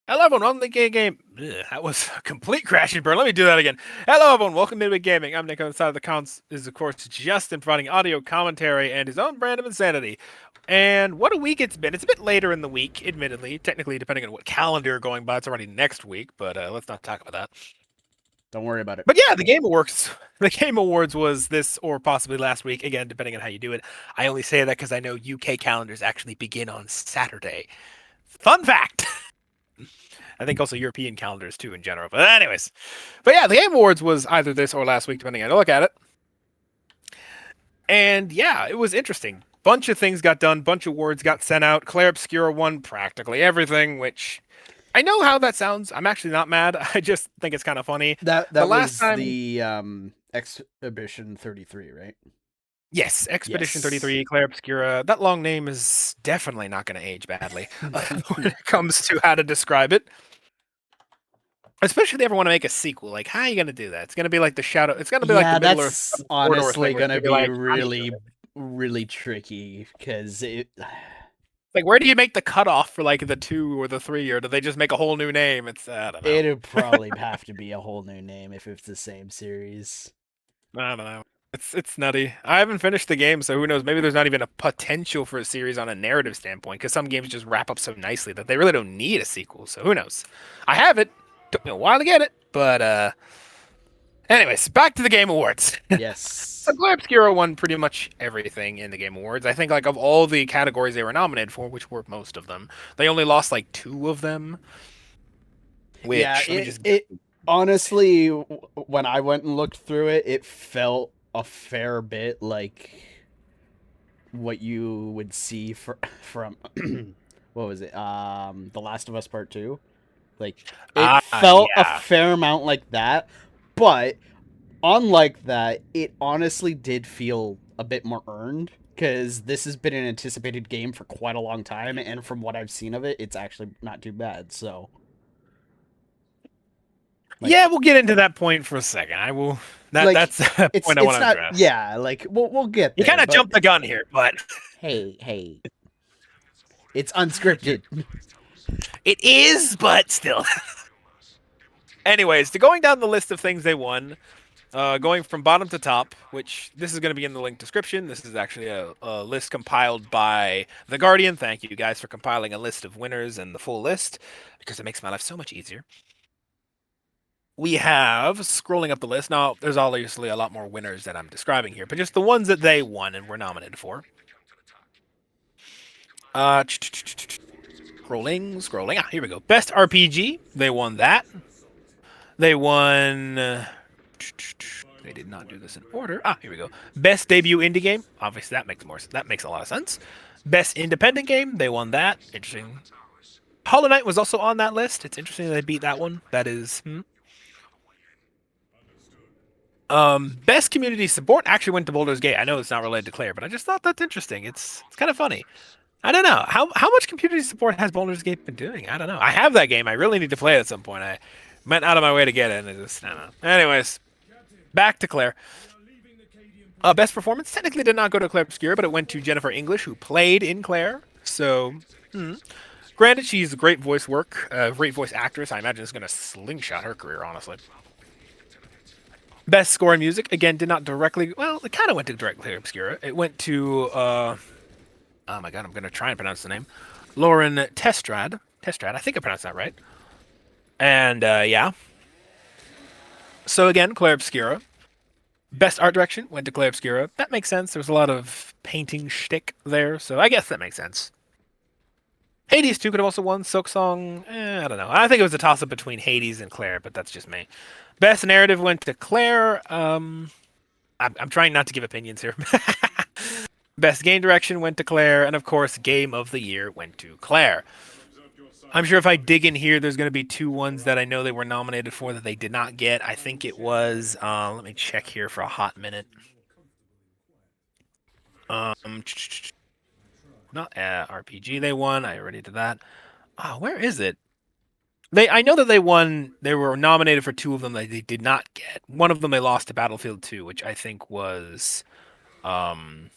Hello, everyone. Welcome to the game. Ugh, that was a complete crash and burn. Let me do that again. Hello, everyone. Welcome to Midway Gaming. I'm Nick. On the side of the cons is, of course, Justin providing audio commentary and his own brand of insanity. And what a week it's been. It's a bit later in the week, admittedly. Technically, depending on what calendar you're going by, it's already next week. But let's not talk about that. Don't worry about it. But yeah, the Game Awards. The Game Awards was this or possibly last week. Again, depending on how you do it. I only say that because I know UK calendars actually begin on Saturday. Fun fact. I think also European calendars too in general. But anyways, yeah, the Game Awards was either this or last week, depending on how you look at it. And yeah, it was interesting. Bunch of things got done. Bunch of awards got sent out. Claire Obscura won practically everything, which I know how that sounds. I'm actually not mad. I just think it's kind of funny. That The that last was time, the Exhibition 33, right? yes, Expedition Yes. 33, Claire Obscura. That long name is definitely not going to age badly when it comes to how to describe it. Especially if they ever want to make a sequel. Like, how are you going to do that? It's going to be like the Shadow. It's going to be like the Yeah, Middle Earth that's corridor honestly thing, where it's gonna going to be be like, how do you do really, it? really tricky because it Like, where do you make the cutoff for like the 2 or the 3, or do they just make a whole new name? It's I don't know. it'd probably have to be a whole new name if it's the same series. I don't know. It's nutty. I haven't finished the game, so who knows? Maybe there's not even a potential for a series on a narrative standpoint, because some games just wrap up so nicely that they really don't need a sequel. So who knows? I have it. Took me a while to get it, but anyways, back to the Game Awards. So Yes. Glare Obscura won pretty much everything in the Game Awards. I think like of all the categories they were nominated for, which were most of them, they only lost like 2 of them. Yeah, Which let me it just get. it honestly when I went and looked through it, it felt a fair bit like what you would see from what was it? The Last of Us Part 2. Like it felt a Yeah. fair amount like that, but unlike that, it honestly did feel a bit more earned because this has been an anticipated game for quite a long time, and from what I've seen of it, it's actually not too bad. So, like, Yeah, we'll get into that point for a second. I will. like That's a it's point I want it's to not, address. yeah, like we'll get You there, kind of but jumped the gun here, but hey, it's unscripted. it is, but still. Anyways, to going down the list of things they won, going from bottom to top, which this is going to be in the link description. This is actually a list compiled by The Guardian. Thank you guys for compiling a list of winners and the full list, because it makes my life so much easier. We have, scrolling up the list, now there's obviously a lot more winners that I'm describing here, but just the ones that they won and were nominated for. Scrolling. Ah, here we go. Best RPG, they won that. They won. They did not do this in order. Ah, here we go. Best debut indie game. Obviously, that makes a lot of sense. Best independent game. They won that. Interesting. Hollow Knight was also on that list. It's interesting that they beat that one. That is. Best community support actually went to Boulder's Gate. I know it's not related to Claire, but I just thought that's interesting. It's kind of funny. I don't know how much community support has Baldur's Gate been doing. I don't know. I have that game. I really need to play it at some point. I went out of my way to get it, and I just I don't know. Anyways, back to Claire. Best performance technically did not go to Claire Obscure, but it went to Jennifer English, who played in Claire. So, granted, she's a great voice work, great voice actress. I imagine it's going to slingshot her career, honestly. Best score and music again did not directly. Well, it kind of went to direct Claire Obscura. It went to oh my god, I'm gonna try and pronounce the name. Lauren Testrad. Testrad, I think I pronounced that right. And yeah. So again, Claire Obscura. Best art direction went to Claire Obscura. That makes sense. There was a lot of painting shtick there, so I guess that makes sense. Hades 2 could have also won. Silk Song, I don't know. I think it was a toss up between Hades and Claire, but that's just me. Best narrative went to Claire. I'm trying not to give opinions here. Best game direction went to Claire, and of course, game of the year went to Claire. I'm sure if I dig in here, there's going to be 2 ones that I know they were nominated for that they did not get. I think it was. Let me check here for a hot minute. Um, not RPG. They won. I already did that. Where is it? I know that they won. They were nominated for 2 of them that they did not get. One of them they lost to Battlefield 2, which I think was um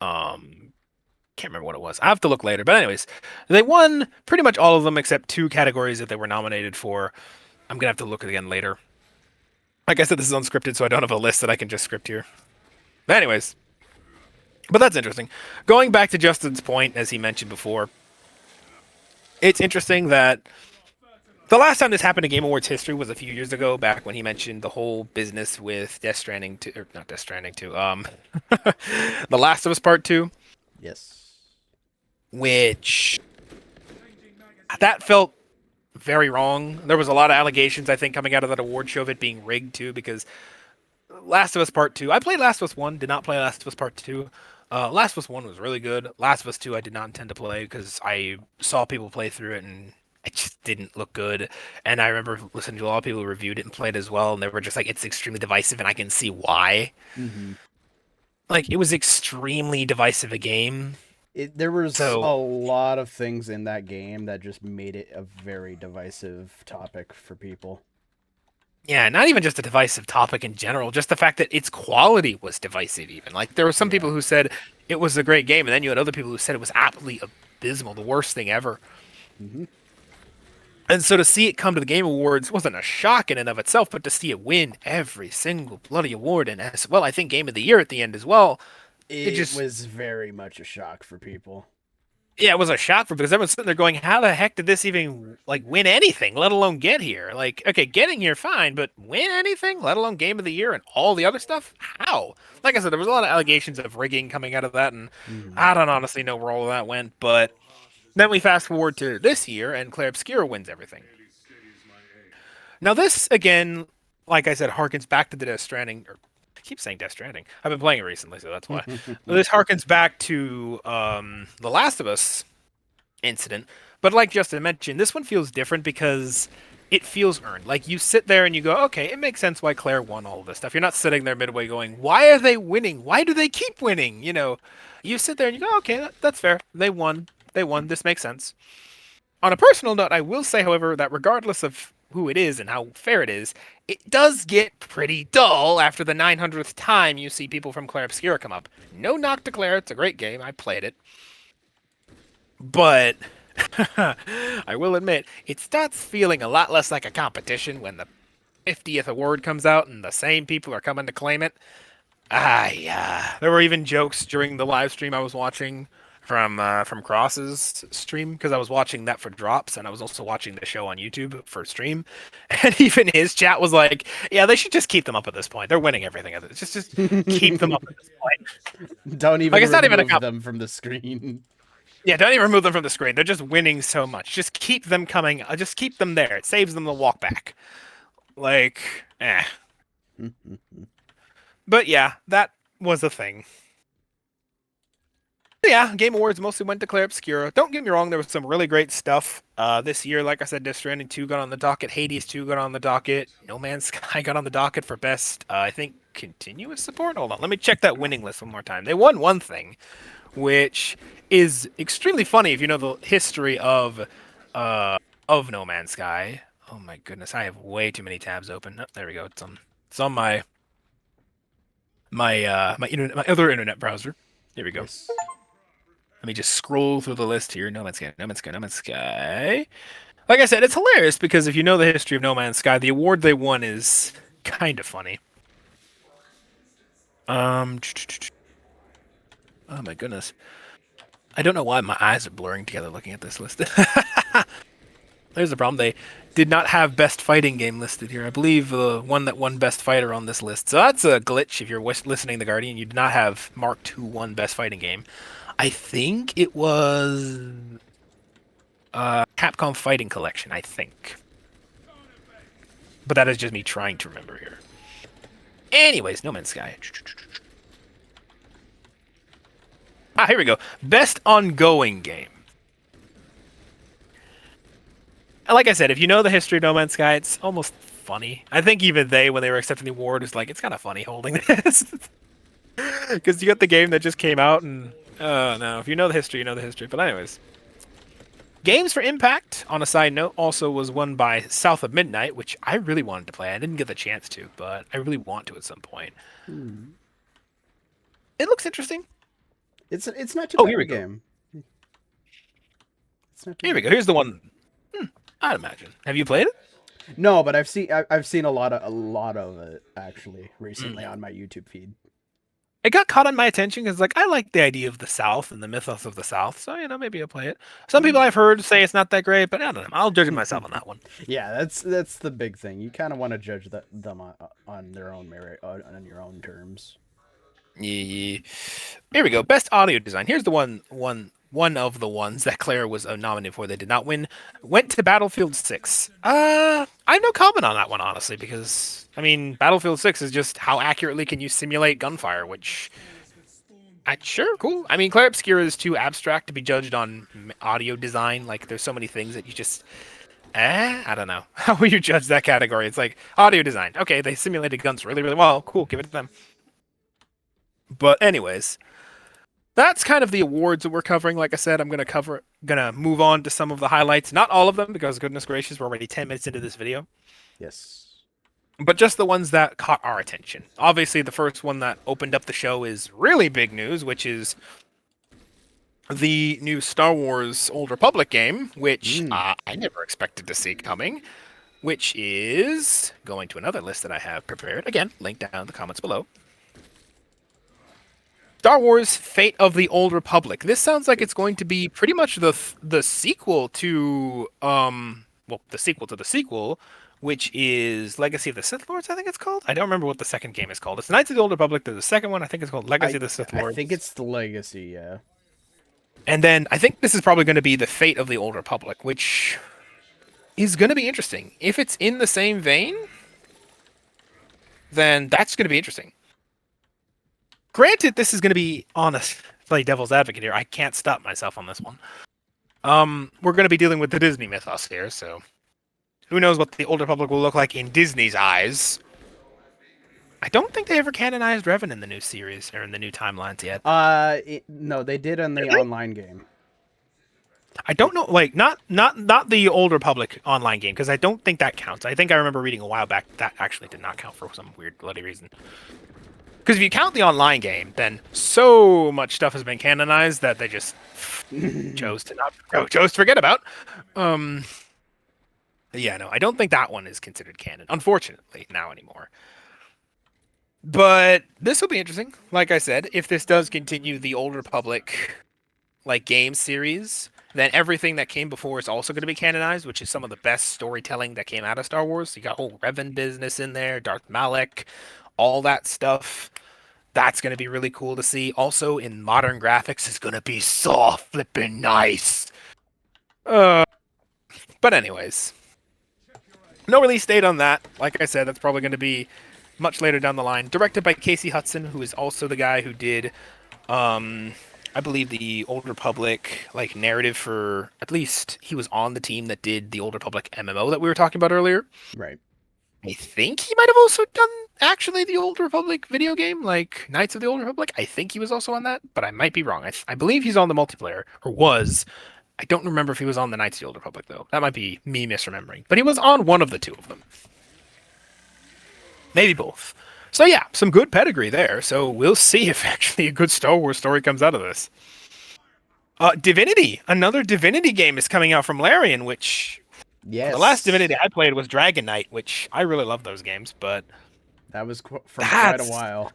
um can't remember what it was. I have to look later. But anyways, they won pretty much all of them except two categories that they were nominated for. I'm gonna have to look again later. Like I said, this is unscripted, so I don't have a list that I can just script here. But anyways, but that's interesting. Going back to Justin's point, as he mentioned before, it's interesting that the last time this happened in Game Awards history was a few years ago, back when he mentioned the whole business with Death Stranding 2, or not Death Stranding 2, The Last of Us Part 2, Yes. which that felt very wrong. There was a lot of allegations, I think, coming out of that award show of it being rigged too, because Last of Us Part 2, I played Last of Us 1, did not play Last of Us Part 2. Last of Us 1 was really good. Last of Us 2, I did not intend to play because I saw people play through it and it just didn't look good. And I remember listening to a lot of people who reviewed it and played as well, and they were just like, it's extremely divisive, and I can see why. Mm-hmm. Like, it was extremely divisive a game. There was a So, lot of things in that game that just made it a very divisive topic for people. yeah, not even just a divisive topic in general, just the fact that its quality was divisive, even. Like, there were some Yeah. people who said it was a great game, and then you had other people who said it was absolutely abysmal, the worst thing ever. Mm-hmm. And so to see it come to the Game Awards wasn't a shock in and of itself, but to see it win every single bloody award, and as well, I think Game of the Year at the end as well, it It just, was very much a shock for people. yeah, it was a shock for because everyone's sitting there going, how the heck did this even like win anything, let alone get here? Like, okay, getting here fine, but win anything, let alone Game of the Year and all the other stuff? How? Like I said, there was a lot of allegations of rigging coming out of that, and Mm-hmm. I don't honestly know where all of that went, but then we fast forward to this year, and Claire Obscura wins everything. Now, this again, like I said, harkens back to the Death Stranding. Or I keep saying Death Stranding. I've been playing it recently, so that's why. This harkens back to the Last of Us incident. But like Justin mentioned, this one feels different because it feels earned. Like you sit there and you go, okay, it makes sense why Claire won all of this stuff. You're not sitting there midway going, why are they winning? Why do they keep winning? You know, you sit there and you go, okay, that's fair. They won. They won. This makes sense. On a personal note, I will say, however, that regardless of who it is and how fair it is, it does get pretty dull after the 900th time you see people from Claire Obscura come up. No knock to Claire, it's a great game. I played it. But I will admit, it starts feeling a lot less like a competition when the 50th award comes out and the same people are coming to claim it. Yeah. There were even jokes during the live stream I was watching from Cross's stream because I was watching that for drops and I was also watching the show on YouTube for stream. And even his chat was like, "Yeah, they should just keep them up at this point. They're winning everything. Just keep them up at this point. Don't Like even it's not even a remove them from the screen. yeah, don't even remove them from the screen. They're just winning so much. Just keep them coming. Just keep them there. It saves them the walk back. Like, eh. But yeah, that was a thing. Yeah, Game Awards mostly went to Claire Obscura. Don't get me wrong, there was some really great stuff this year. Like I said, Death Stranding 2 got on the docket, Hades 2 got on the docket, No Man's Sky got on the docket for best, I think, continuous support? Hold on, let me check that winning list one more time. They won one thing, which is extremely funny if you know the history of No Man's Sky. Oh my goodness, I have way too many tabs open. Oh, there we go. It's on my other internet browser. Here we go. Yes. Let me just scroll through the list here. No Man's Sky, No Man's Sky, No Man's Sky. Like I said, it's hilarious because if you know the history of No Man's Sky, the award they won is kind of funny. Um, oh my goodness. I don't know why my eyes are blurring together looking at this list. There's the problem. They did not have best fighting game listed here. I believe the one that won best fighter on this list. So that's a glitch if you're listening to The Guardian. You did not have Mark II won best fighting game. I think it was Capcom Fighting Collection, I think. But that is just me trying to remember here. Anyways, No Man's Sky. Ah, here we go. Best ongoing game. Like I said, if you know the history of No Man's Sky, it's almost funny. I think even they, when they were accepting the award, was like, it's kind of funny holding this. Because you got the game that just came out, and no, if you know the history, you know the history. But anyways, Games for Impact, on a side note, also was won by South of Midnight, which I really wanted to play. I didn't get the chance to, but I really want to at some point. Hmm. It looks interesting. It's not too Oh, bad here a we go. game. It's not too Here we bad. go. Here's the one. I'd imagine. Have you played it? No, but I've seen a lot of it actually recently Mm. on my YouTube feed. It got caught on my attention because, like, I like the idea of the South and the mythos of the South. So, maybe I'll play it. Some people I've heard say it's not that great, but I don't know. I'll judge it myself on that one. Yeah, that's the big thing. You kind of want to judge them on their own merit, on your own terms. Yeah. Here we go. Best audio design. Here's the one of the ones that Claire was nominated for. They did not win. Went to Battlefield 6. I have no comment on that one, honestly, because I mean, Battlefield 6 is just how accurately can you simulate gunfire, which sure, cool. I mean, Claire Obscura is too abstract to be judged on audio design. Like, there's so many things that you just I don't know. How will you judge that category? It's like audio design. Okay, they simulated guns really, really well. Cool, give it to them. But anyways, that's kind of the awards that we're covering. Like I said, I'm gonna move on to some of the highlights. Not all of them, because goodness gracious, we're already 10 minutes into this video. Yes. But just the ones that caught our attention. Obviously, the first one that opened up the show is really big news, which is the new Star Wars Old Republic game, which I never expected to see coming, which is going to another list that I have prepared. Again, link down in the comments below. Star Wars: Fate of the Old Republic. This sounds like it's going to be pretty much the sequel to the sequel to the sequel, which is Legacy of the Sith Lords, I think it's called. I don't remember what the second game is called. It's Knights of the Old Republic. There's the second one. I think it's called Legacy of the Sith I Lords. think it's the Legacy. Yeah. And then I think this is probably going to be the Fate of the Old Republic, which is going to be interesting. If it's in the same vein, then that's going to be interesting. Granted, this is going to be honest. Play devil's advocate here. I can't stop myself on this one. We're going to be dealing with the Disney mythos here, so who knows what the Old Republic will look like in Disney's eyes. I don't think they ever canonized Revan in the new series or in the new timelines yet. No, they did on the Really? online game. I don't know, like not the Old Republic online game, because I don't think that counts. I think I remember reading a while back that actually did not count for some weird bloody reason. Because if you count the online game, then so much stuff has been canonized that they just chose to forget about. Yeah, no, I don't think that one is considered canon, unfortunately, now anymore. But this will be interesting. Like I said, if this does continue the Old Republic like game series, then everything that came before is also going to be canonized, which is some of the best storytelling that came out of Star Wars. You got whole Revan business in there, Darth Malak, all that stuff. That's going to be really cool to see. Also, in modern graphics, is going to be so flippin' nice. But anyways, no release date on that. Like I said, that's probably going to be much later down the line. Directed by Casey Hudson, who is also the guy who did, I believe, the Old Republic like narrative for, at least he was on the team that did the Old Republic MMO that we were talking about earlier. Right. I think he might have also done actually the Old Republic video game, like Knights of the Old Republic. I think he was also on that, but I might be wrong. I believe he's on the multiplayer, or was. I don't remember if he was on the Knights of the Old Republic, though. That might be me misremembering. But he was on one of the two of them. Maybe both. So yeah, some good pedigree there. So we'll see if actually a good Star Wars story comes out of this. Divinity. Another Divinity game is coming out from Larian, which... Yes. The last Divinity I played was Dragon Knight, which I really love those games, but... That was from quite a while.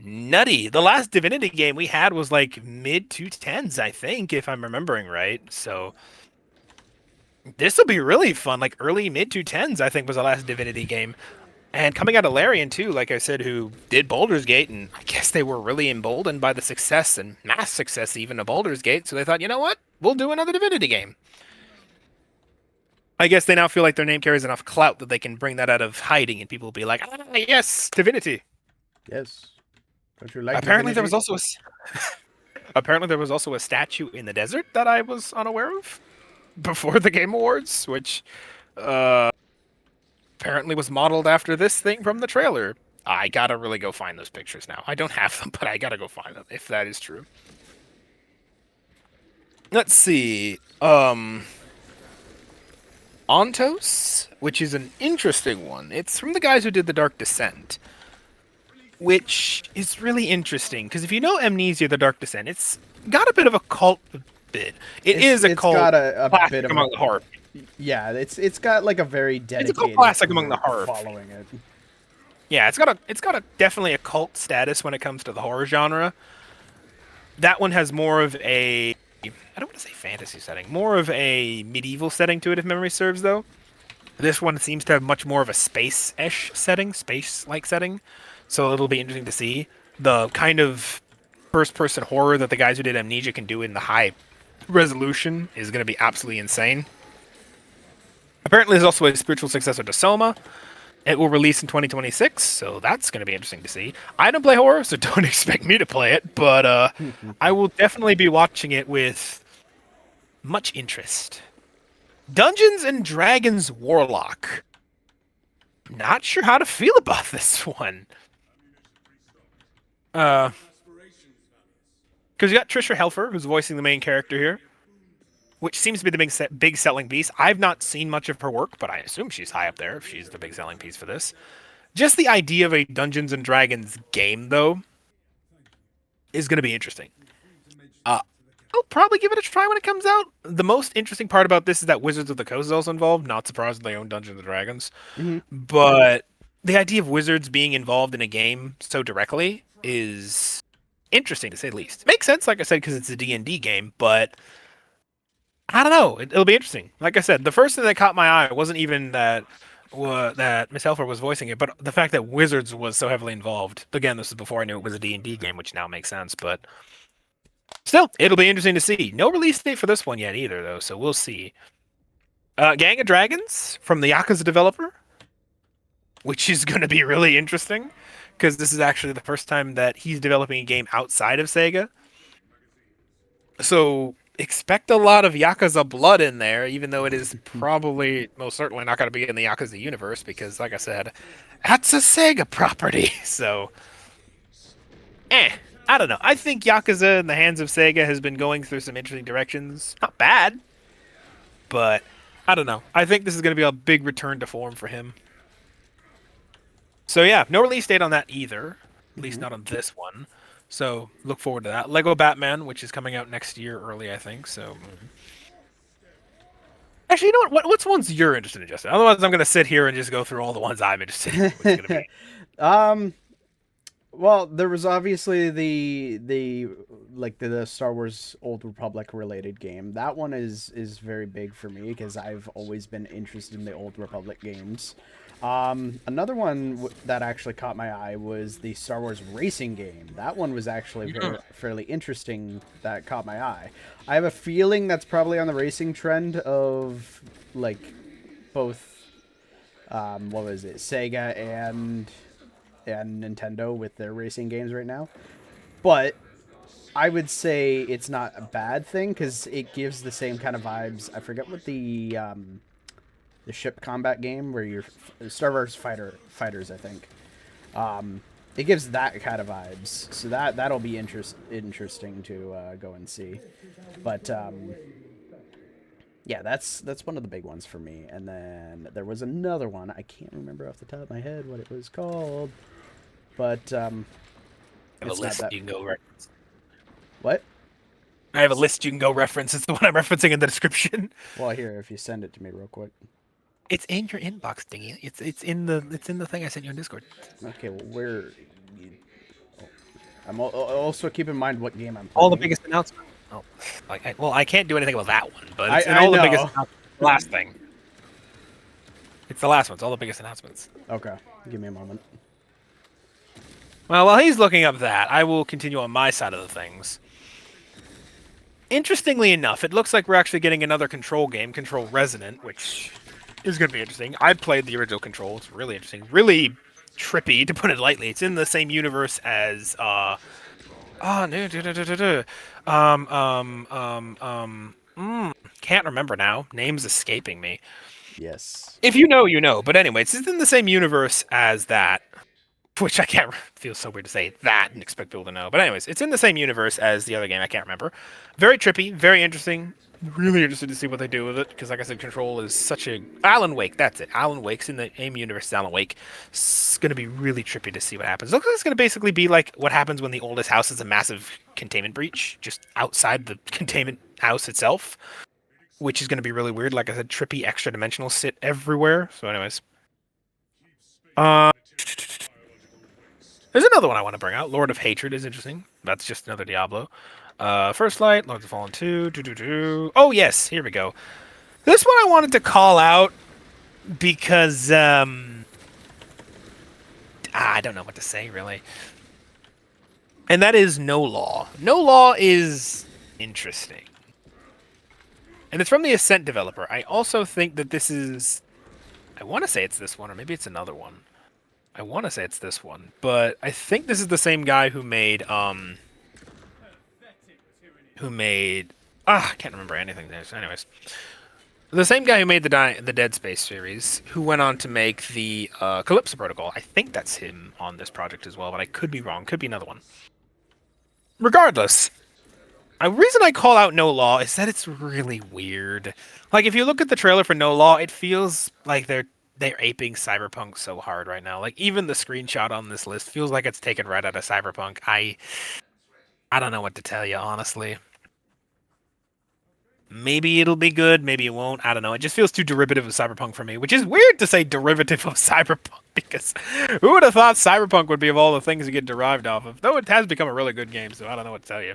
Nutty. The last Divinity game we had was like mid 2010s, I think, if I'm remembering right. So this will be really fun. Like early mid 2010s, I think, was the last Divinity game. And coming out of Larian too, like I said, who did Baldur's Gate, and I guess they were really emboldened by the success and mass success even of Baldur's Gate. So they thought, you know what? We'll do another Divinity game. I guess they now feel like their name carries enough clout that they can bring that out of hiding, and people will be like, "Ah, yes, Divinity." Yes. Don't you like Apparently, there Divinity? was also apparently there was also a statue in the desert that I was unaware of before the Game Awards, which apparently was modeled after this thing from the trailer. I gotta really go find those pictures now. I don't have them, but I gotta go find them if that is true. Let's see. Ontos, which is an interesting one. It's from the guys who did The Dark Descent, which is really interesting, because if you know Amnesia: The Dark Descent, it's got a bit of a cult bit. It It's is a it's cult got a bit classic of a among the horror. yeah. It's got like a very It's a cult dedicated classic among the group horror. following it. Yeah, it's got a definitely a cult status when it comes to the horror genre. That one has more of a I don't want to say fantasy setting, more of a medieval setting to it if memory serves though. This one seems to have much more of a space-ish setting, space-like setting. So it'll be interesting to see the kind of first-person horror that the guys who did Amnesia can do in the high resolution is going to be absolutely insane. Apparently, there's also a spiritual successor to Soma. It will release in 2026, so that's going to be interesting to see. I don't play horror, so don't expect me to play it, but I will definitely be watching it with much interest. Dungeons and Dragons Warlock. Not sure how to feel about this one. Uh, because you got Trisha Helfer, who's voicing the main character here, which seems to be the big selling piece. I've not seen much of her work, but I assume she's high up there if she's the big selling piece for this. Just the idea of a Dungeons and Dragons game, though, is going to be interesting. Uh, I'll probably give it a try when it comes out. The most interesting part about this is that Wizards of the Coast is also involved. Not surprised they own Dungeons and Dragons, Hmm. but the idea of Wizards being involved in a game so directly is interesting to say the least. Makes sense, like I said, because it's a D&D game, but I don't know. It'll be interesting. Like I said, the first thing that caught my eye wasn't even that Miss Helfer was voicing it, but the fact that Wizards was so heavily involved. Again, this is before I knew it was a D&D game, which now makes sense, but still, it'll be interesting to see. No release date for this one yet either, though, so we'll see. Gang of Dragons from the Yakuza developer, which is going to be really interesting because this is actually the first time that he's developing a game outside of Sega. So expect a lot of Yakuza blood in there, even though it is probably most certainly not going to be in the Yakuza universe because, like I said, that's a Sega property. So, I don't know. I think Yakuza in the hands of Sega has been going through some interesting directions. Not bad, but I don't know. I think this is going to be a big return to form for him. So yeah, no release date on that either. At least Hmm. not on this one. So look forward to that. Lego Batman, which is coming out next year early, I think. So actually, you know what's ones you're interested in, Justin? Otherwise, I'm going to sit here and just go through all the ones I'm interested in. Which is going to be um. Well, there was obviously the like the Star Wars Old Republic related game. That one is very big for me because I've always been interested in the Old Republic games. Another one that actually caught my eye was the Star Wars racing game. That one was actually fairly interesting. That caught my eye. I have a feeling that's probably on the racing trend of like both what was it, Sega and Nintendo with their racing games right now. But I would say it's not a bad thing because it gives the same kind of vibes. I forget what the ship combat game where you're Star Wars fighters, I think. It gives that kind of vibes, so that'll be interesting to go and see. But yeah, that's one of the big ones for me. And then there was another one I can't remember off the top of my head what it was called, but I have a it's not list that. you can go reference. What? I have a list you can go reference. It's the one I'm referencing in the description. Well, here, if you send it to me real quick. It's in your inbox, dingy. It's in the thing I sent you on Discord. Okay, well, where? I'm also keep in mind what game I'm All the playing. biggest announcement. Oh, well, I can't do anything about that one, but it's in I all the biggest know. announcements. The last thing. It's the last one. It's all the biggest announcements. Okay, give me a moment. Well, while he's looking up that, I will continue on my side of the things. Interestingly enough, it looks like we're actually getting another Control game, Control Resonant, which is going to be interesting. I played the original Control. It's really interesting. Really trippy, to put it lightly. It's in the same universe as oh, no, can't remember now. Name's escaping me. Yes. If you know, you know. But anyway, it's in the same universe as that, which I can't. Feels so weird to say that and expect people to know. But anyways, it's in the same universe as the other game. I can't remember. Very trippy, very interesting. Really interested to see what they do with it because, like I said, Control is such a Alan Wake. That's it. Alan Wake's in the AIM universe. Alan Wake. It's gonna be really trippy to see what happens. Looks like it's gonna basically be like what happens when the oldest house has a massive containment breach just outside the containment house itself, which is gonna be really weird. Like I said, trippy extra dimensional sit everywhere. So, anyways, uh, there's another one I want to bring out. Lord of Hatred is interesting. That's just another Diablo. First Light, Lords of Fallen 2, Oh yes, here we go. This one I wanted to call out because I don't know what to say really. And that is No Law. No Law is interesting. And it's from the Ascent developer. I also think that this is I want to say it's this one or maybe it's another one. I want to say it's this one, but I think this is the same guy who made I can't remember anything there. So anyways, the same guy who made the Dead Space series, who went on to make the Calypso Protocol. I think that's him on this project as well, but I could be wrong. Could be another one. Regardless, a reason I call out No Law is that it's really weird. Like if you look at the trailer for No Law, it feels like they're aping Cyberpunk so hard right now. Like even the screenshot on this list feels like it's taken right out of Cyberpunk. I don't know what to tell you honestly. Maybe it'll be good, maybe it won't. I don't know. It just feels too derivative of Cyberpunk for me, which is weird to say derivative of Cyberpunk because who would have thought Cyberpunk would be of all the things you get derived off of? Though it has become a really good game, so I don't know what to tell you.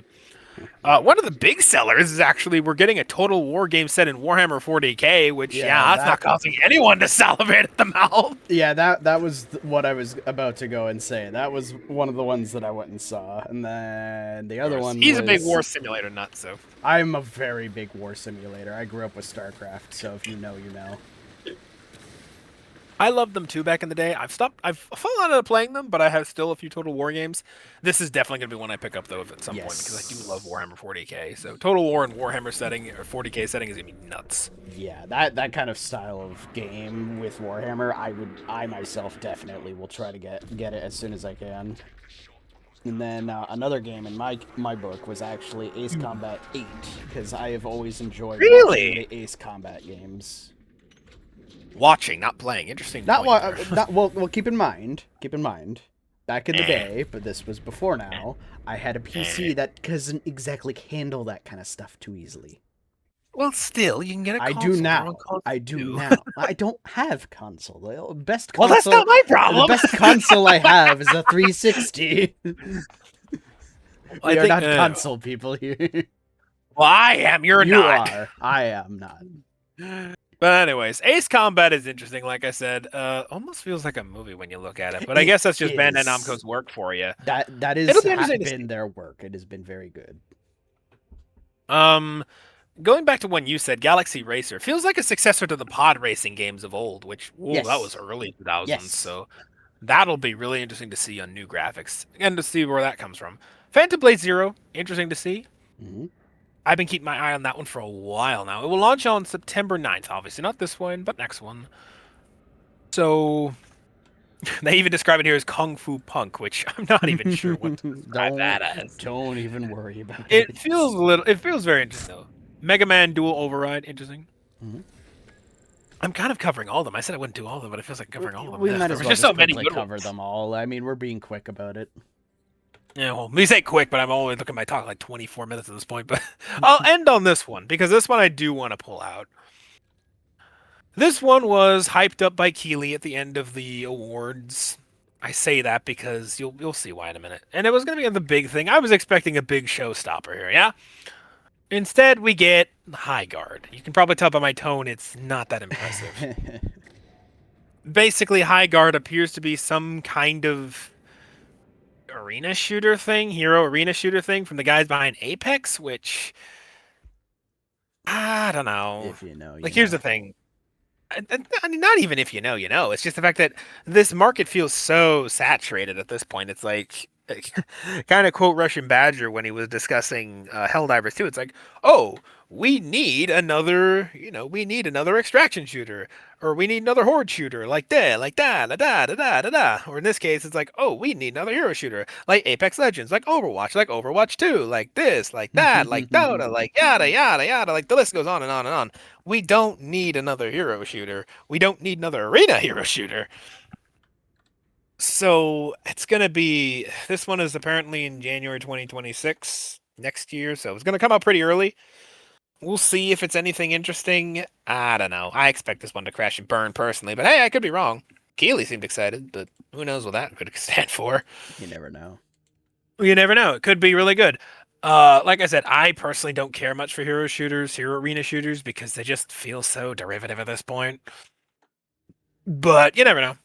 One of the big sellers is actually we're getting a Total War game set in Warhammer 40k, which that's not causing anyone to salivate at the mouth. Yeah, that was what I was about to go and say. That was one of the ones that I went and saw, and then the other one. He's a big war simulator nut, so I'm a very big war simulator. I grew up with StarCraft, so if you know, you know. I loved them too back in the day. I've fallen out of playing them, but I have still a few Total War games. This is definitely going to be one I pick up though at some point because I do love Warhammer 40k. So Total War and Warhammer setting or 40k setting is going to be nuts. Yeah, that kind of style of game with Warhammer, I myself definitely will try to get it as soon as I can. And then another game in my book was actually Ace Combat 8 because I have always enjoyed watching the Ace Combat games. Watching, not playing. Interesting. Not well. Keep in mind. Back in the day, but this was before now. I had a PC that doesn't exactly handle that kind of stuff too easily. Well, still, you can get a console. I do now. I don't have console. The best console. Well, that's not my problem. The best console I have is a 360. We are not console people here. Well, I am. You're not. You are. I am not. But anyways, Ace Combat is interesting. Like I said, almost feels like a movie when you look at it. But I guess that's just Bandai Namco's work for you. That has been their work. It has been very good. Going back to one you said, Galaxy Racer feels like a successor to the pod racing games of old, which that was early 2000s. Yes. So that'll be really interesting to see on new graphics and to see where that comes from. Phantom Blade Zero, interesting to see. Mm-hmm. I've been keeping my eye on that one for a while now. It will launch on September 9th, obviously. Not this one, but next one. So, they even describe it here as Kung Fu Punk, which I'm not even sure what to describe that as. Don't even worry about it. It feels very interesting, though. Mega Man Dual Override, interesting. Mm-hmm. I'm kind of covering all of them. I said I wouldn't do all of them, but it feels like covering all of them. We might as well just so many cover them all. I mean, we're being quick about it. Yeah, well, we say quick, but I'm always looking at my talk like 24 minutes at this point. But I'll end on this one because this one I do want to pull out. This one was hyped up by Keeley at the end of the awards. I say that because you'll see why in a minute. And it was going to be the big thing. I was expecting a big showstopper here, yeah? Instead, we get High Guard. You can probably tell by my tone it's not that impressive. Basically, High Guard appears to be some kind of arena shooter thing, hero arena shooter thing from the guys behind Apex, which I don't know. If you know, here's the thing. I mean, not even if you know, you know. It's just the fact that this market feels so saturated at this point. It's like kind of quote Russian Badger when he was discussing Helldivers 2. It's like, oh, we need another, we need another extraction shooter, or we need another horde shooter, like that, like da da da da da da da. Or in this case, it's like, oh, we need another hero shooter, like Apex Legends, like Overwatch 2, like this, like that, like Dota, like yada yada yada. Like the list goes on and on and on. We don't need another hero shooter. We don't need another arena hero shooter. So it's gonna be this one is apparently in January 2026 next year, so it's gonna come out pretty early. We'll see if it's anything interesting. I don't know. I expect this one to crash and burn personally, but hey, I could be wrong. Keeley seemed excited, but who knows what that could stand for. You never know. You never know. It could be really good. Like I said, I personally don't care much for hero shooters, hero arena shooters, because they just feel so derivative at this point. But you never know.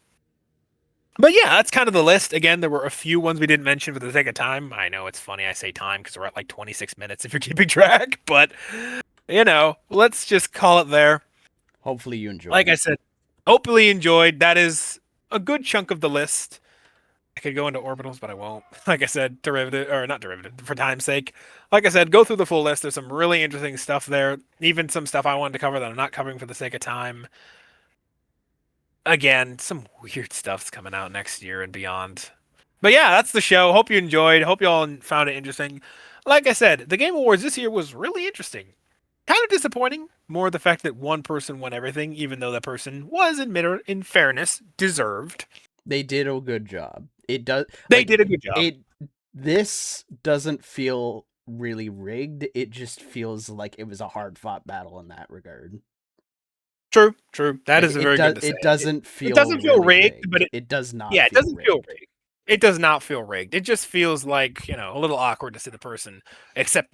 But yeah, that's kind of the list. Again, there were a few ones we didn't mention for the sake of time. I know it's funny I say time because we're at like 26 minutes if you're keeping track, but let's just call it there. Hopefully you enjoyed Like I it. said, hopefully you enjoyed. That is a good chunk of the list. I could go into orbitals, but I won't. Like I said, derivative or not derivative for time's sake. Like I said, go through the full list. There's some really interesting stuff there. Even some stuff I wanted to cover that I'm not covering for the sake of time. Again, some weird stuff's coming out next year and beyond. But yeah, that's the show. Hope you enjoyed. Hope you all found it interesting. Like I said, the Game Awards this year was really interesting. Kind of disappointing. More the fact that one person won everything, even though that person was, in fairness, deserved. They did a good job. It does They like did a good job. it. This doesn't feel really rigged. It just feels like it was a hard fought battle in that regard. True, true. That Like is a very good to say. it doesn't It feel doesn't feel really rigged, but rigged. It does not yeah, it feel doesn't feel rigged. rigged. It does not feel rigged. It just feels like, a little awkward to see the person accept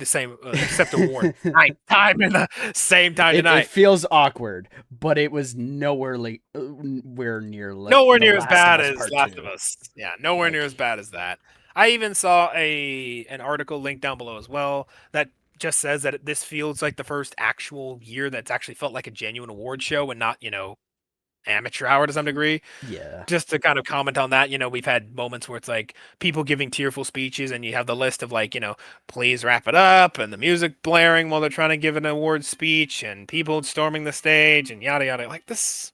award ninth time in the same time It tonight. feels awkward, but it was nowhere like where near like Nowhere The near as Last of bad Us as Part Last of 2. Us. Yeah, nowhere near Like as bad as that. I even saw an article linked down below as well that just says that this feels like the first actual year that's actually felt like a genuine award show and not, amateur hour to some degree. yeah. Just to kind of comment on that, we've had moments where it's like people giving tearful speeches and you have the list of like, please wrap it up and the music blaring while they're trying to give an award speech and people storming the stage and yada yada. Like this,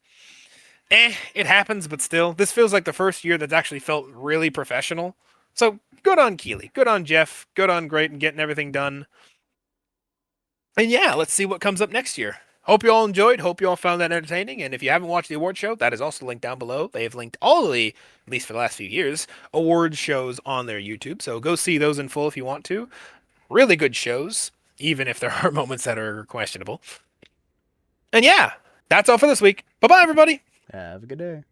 it happens, but still, this feels like the first year that's actually felt really professional. So good on Keeley, good on Jeff, good on Great and getting everything done. And yeah, let's see what comes up next year. Hope you all enjoyed. Hope you all found that entertaining. And if you haven't watched the award show, that is also linked down below. They have linked all of the, at least for the last few years, award shows on their YouTube. So go see those in full if you want to. Really good shows, even if there are moments that are questionable. And yeah, that's all for this week. Bye bye, everybody. Have a good day.